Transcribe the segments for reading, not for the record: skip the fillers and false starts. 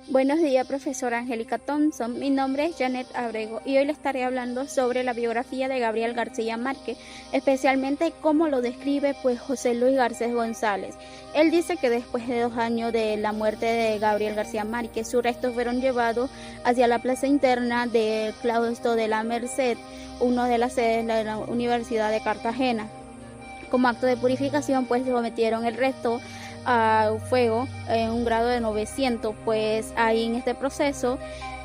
Buenos días, profesora Angélica Thompson. Mi nombre es Janet Abrego y hoy le estaré hablando sobre la biografía de Gabriel García Márquez, especialmente cómo lo describe José Luis Garcés González. Él dice que después de 2 años de la muerte de Gabriel García Márquez, sus restos fueron llevados hacia la plaza interna del claustro de la Merced, una de las sedes de la Universidad de Cartagena. Como acto de purificación, sometieron el resto a fuego en un grado de 900, pues ahí en este proceso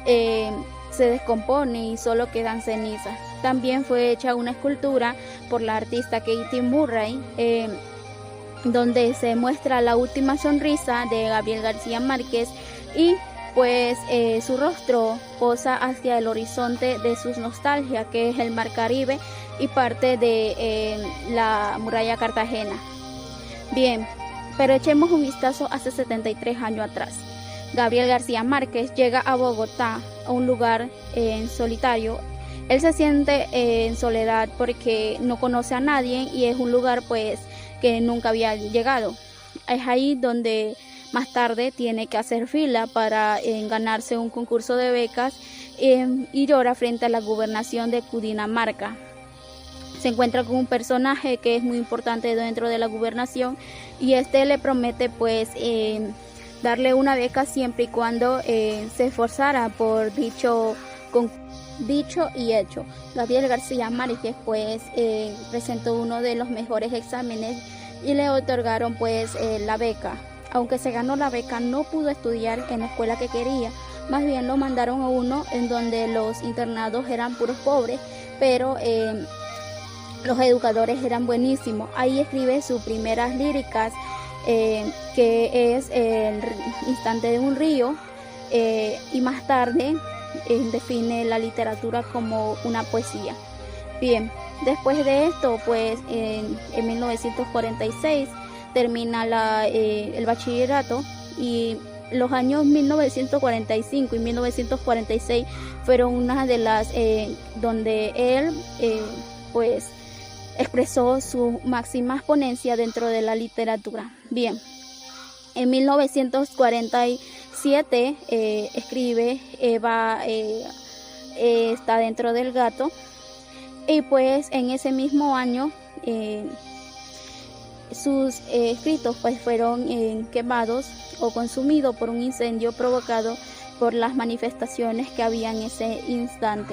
se descompone y solo quedan cenizas. También fue hecha una escultura por la artista Katie Murray, donde se muestra la última sonrisa de Gabriel García Márquez y su rostro posa hacia el horizonte de sus nostalgias, que es el mar Caribe y parte de la muralla Cartagena. Bien, pero echemos un vistazo hace 73 años atrás. Gabriel García Márquez llega a Bogotá, a un lugar en solitario. Él se siente en soledad porque no conoce a nadie y es un lugar que nunca había llegado. Es ahí donde más tarde tiene que hacer fila para ganarse un concurso de becas y llora frente a la gobernación de Cundinamarca. Se encuentra con un personaje que es muy importante dentro de la gobernación y este le promete darle una beca siempre y cuando se esforzara por dicho y hecho. Gabriel García Márquez presentó uno de los mejores exámenes y le otorgaron la beca. Aunque se ganó la beca, no pudo estudiar en la escuela que quería, más bien lo mandaron a uno en donde los internados eran puros pobres, pero los educadores eran buenísimos. Ahí escribe sus primeras líricas, que es El instante de un río, y más tarde define la literatura como una poesía. Bien, después de esto, en 1946 termina el bachillerato y los años 1945 y 1946 fueron una de las donde él expresó su máxima exponencia dentro de la literatura. Bien, en 1947 escribe Eva está dentro del gato y en ese mismo año sus escritos fueron quemados o consumidos por un incendio provocado por las manifestaciones que había en ese instante.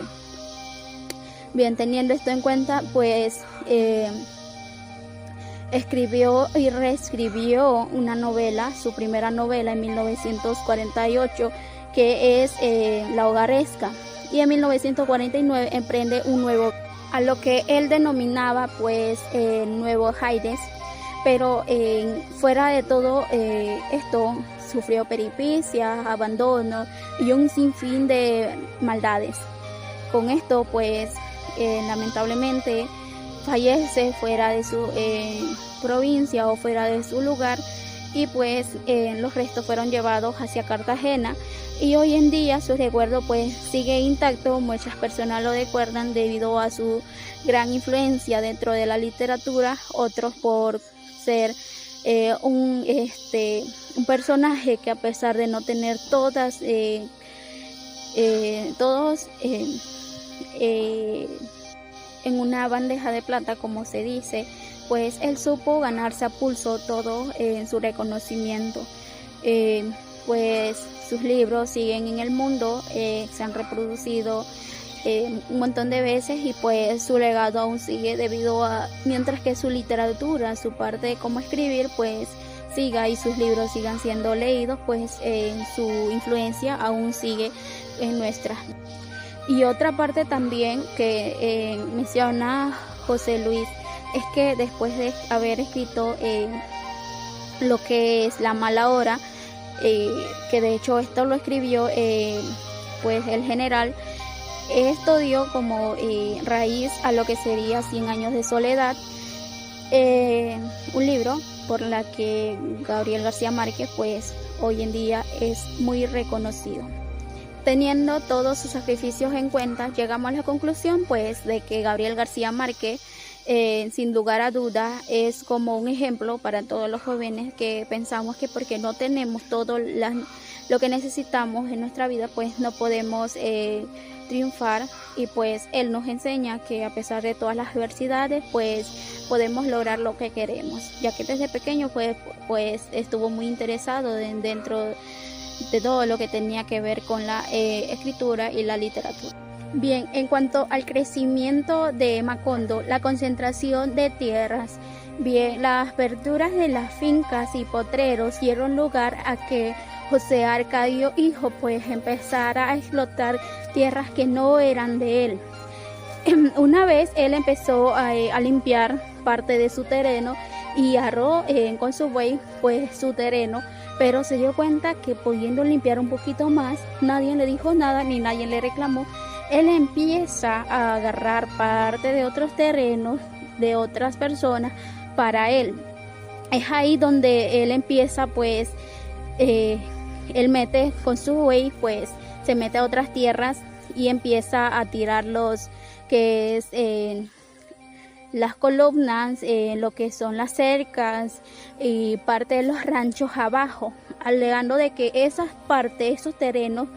Bien, teniendo esto en cuenta, escribió y reescribió una novela, su primera novela en 1948, que es La Hogaresca, y en 1949 emprende un nuevo, a lo que él denominaba el nuevo Hades, pero fuera de todo esto sufrió peripecias, abandono y un sinfín de maldades. Con esto lamentablemente fallece fuera de su provincia o fuera de su lugar y los restos fueron llevados hacia Cartagena y hoy en día su recuerdo sigue intacto. Muchas personas lo recuerdan debido a su gran influencia dentro de la literatura, otros por ser un personaje que, a pesar de no tener todos en una bandeja de plata, como se dice, él supo ganarse a pulso todo en su reconocimiento. Sus libros siguen en el mundo, se han reproducido un montón de veces y su legado aún sigue mientras que su literatura, su parte de cómo escribir siga y sus libros sigan siendo leídos, su influencia aún sigue en nuestras. Y otra parte también que menciona José Luis es que después de haber escrito lo que es La Mala Hora, que de hecho esto lo escribió el general, esto dio como raíz a lo que sería 100 años de soledad, un libro por la que Gabriel García Márquez hoy en día es muy reconocido. Teniendo todos sus sacrificios en cuenta, llegamos a la conclusión de que Gabriel García Márquez sin lugar a dudas es como un ejemplo para todos los jóvenes que pensamos que porque no tenemos todas las lo que necesitamos en nuestra vida, pues no podemos triunfar, y pues él nos enseña que a pesar de todas las adversidades, pues podemos lograr lo que queremos, ya que desde pequeño pues estuvo muy interesado dentro de todo lo que tenía que ver con la escritura y la literatura. Bien, en cuanto al crecimiento de Macondo, la concentración de tierras, bien, las aperturas de las fincas y potreros dieron lugar a que José Arcadio hijo pues empezara a explotar tierras que no eran de él. Una vez él empezó a limpiar parte de su terreno y aró con su buey pues su terreno, pero se dio cuenta que pudiendo limpiar un poquito más, nadie le dijo nada ni nadie le reclamó. Él empieza a agarrar parte de otros terrenos de otras personas para él. Es ahí donde él empieza pues él mete con su buey, pues se mete a otras tierras y empieza a tirar los que es las columnas, lo que son las cercas y parte de los ranchos abajo, alegando de que esas partes, esos terrenos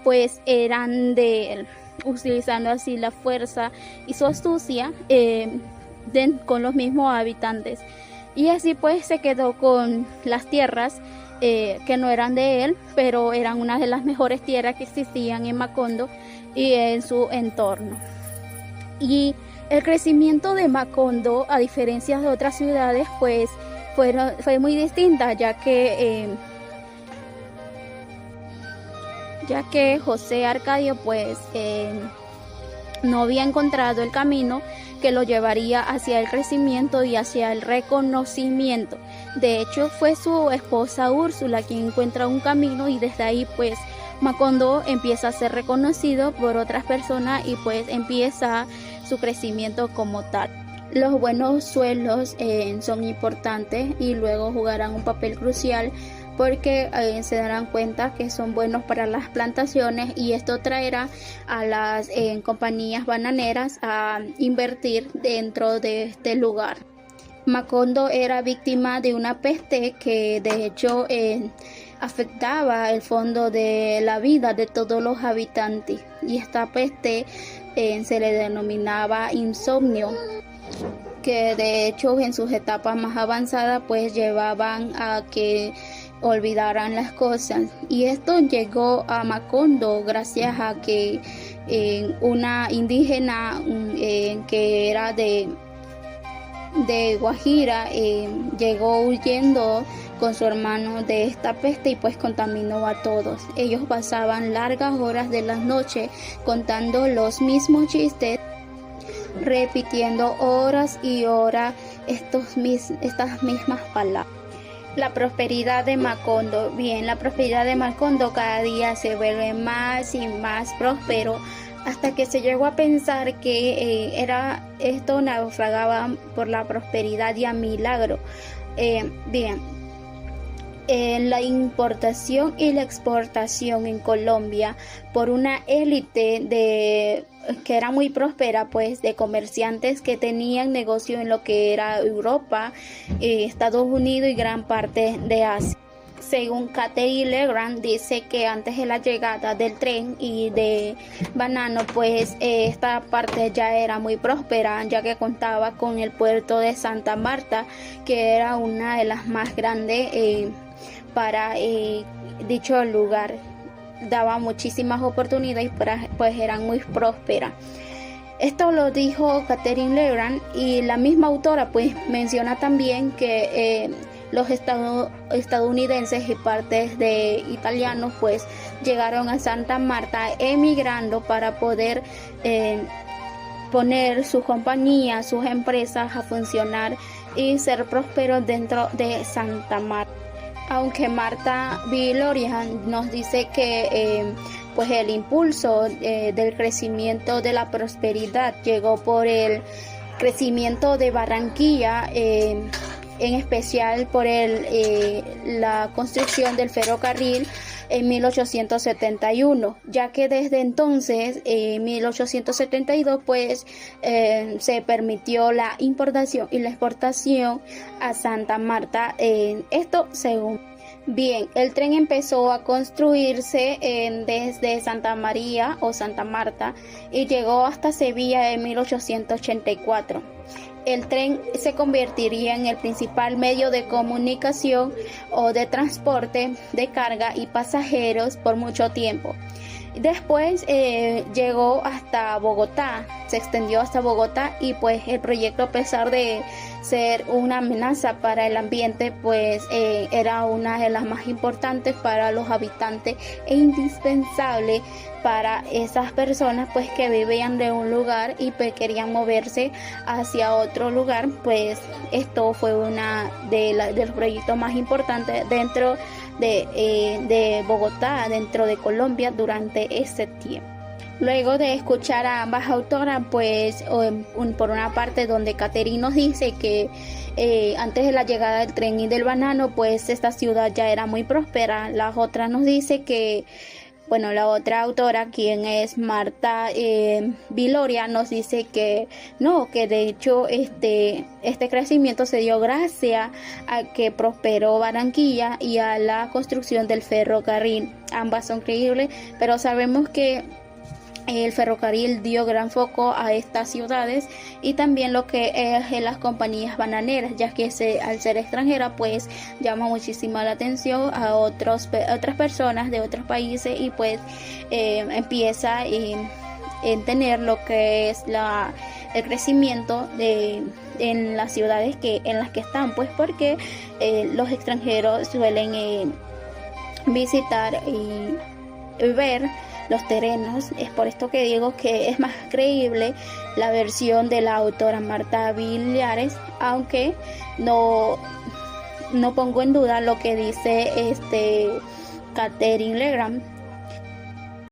pues eran de él, utilizando así la fuerza y su astucia con los mismos habitantes. Y así pues se quedó con las tierras que no eran de él, pero eran una de las mejores tierras que existían en Macondo y en su entorno. Y el crecimiento de Macondo, a diferencia de otras ciudades, pues fue muy distinta, ya que José Arcadio pues no había encontrado el camino que lo llevaría hacia el crecimiento y hacia el reconocimiento. De hecho, fue su esposa Úrsula quien encuentra un camino, y desde ahí pues Macondo empieza a ser reconocido por otras personas y pues empieza su crecimiento como tal. Los buenos suelos son importantes y luego jugarán un papel crucial, porque se darán cuenta que son buenos para las plantaciones, y esto traerá a las compañías bananeras a invertir dentro de este lugar. Macondo era víctima de una peste que de hecho afectaba el fondo de la vida de todos los habitantes, y esta peste se le denominaba insomnio, que de hecho en sus etapas más avanzadas pues llevaban a que olvidaran las cosas. Y esto llegó a Macondo gracias a que una indígena que era de Guajira llegó huyendo con su hermano de esta peste y pues contaminó a todos. Ellos pasaban largas horas de las noches contando los mismos chistes, repitiendo horas y horas estas mismas palabras. La prosperidad de Macondo. Bien, la prosperidad de Macondo cada día se vuelve más y más próspero, hasta que se llegó a pensar que esto naufragaba por la prosperidad y a milagro. La importación y la exportación en Colombia por una élite que era muy próspera, pues de comerciantes que tenían negocio en lo que era Europa, Estados Unidos y gran parte de Asia. Según Catherine Legrand, dice que antes de la llegada del tren y de banano, pues esta parte ya era muy próspera, ya que contaba con el puerto de Santa Marta, que era una de las más grandes para dicho lugar. Daba muchísimas oportunidades, pues eran muy prósperas. Esto lo dijo Catherine Legrand, y la misma autora pues menciona también que los estadounidenses y partes de italianos pues llegaron a Santa Marta emigrando para poder poner sus compañías, sus empresas a funcionar y ser prósperos dentro de Santa Marta. Aunque Martha B. Lorian nos dice que pues el impulso del crecimiento de la prosperidad llegó por el crecimiento de Barranquilla, en especial por la construcción del ferrocarril en 1871, ya que desde entonces, en 1872, pues se permitió la importación y la exportación a Santa Marta. Esto según. Bien, el tren empezó a construirse desde Santa María o Santa Marta y llegó hasta Sevilla en 1884. El tren se convertiría en el principal medio de comunicación o de transporte de carga y pasajeros por mucho tiempo. Después llegó hasta Bogotá, se extendió hasta Bogotá y pues el proyecto, a pesar de ser una amenaza para el ambiente, pues era una de las más importantes para los habitantes e indispensable para esas personas pues que vivían de un lugar y pues querían moverse hacia otro lugar. Pues esto fue una de los proyectos más importantes dentro de Bogotá, dentro de Colombia, durante ese tiempo. Luego de escuchar a ambas autoras, pues por una parte donde Catherine nos dice que antes de la llegada del tren y del banano, pues esta ciudad ya era muy próspera. La otra nos dice que, bueno, la otra autora, quien es Marta Viloria, nos dice que no, que de hecho este crecimiento se dio gracias a que prosperó Barranquilla y a la construcción del ferrocarril. Ambas son creíbles, pero sabemos que el ferrocarril dio gran foco a estas ciudades y también lo que es en las compañías bananeras, ya que al ser extranjera pues llama muchísimo la atención a otras personas de otros países y pues empieza en tener lo que es el crecimiento en las ciudades en las que están, pues porque los extranjeros suelen visitar y ver los terrenos. Es por esto que digo que es más creíble la versión de la autora Marta Villares, aunque no pongo en duda lo que dice Catherine Legrand,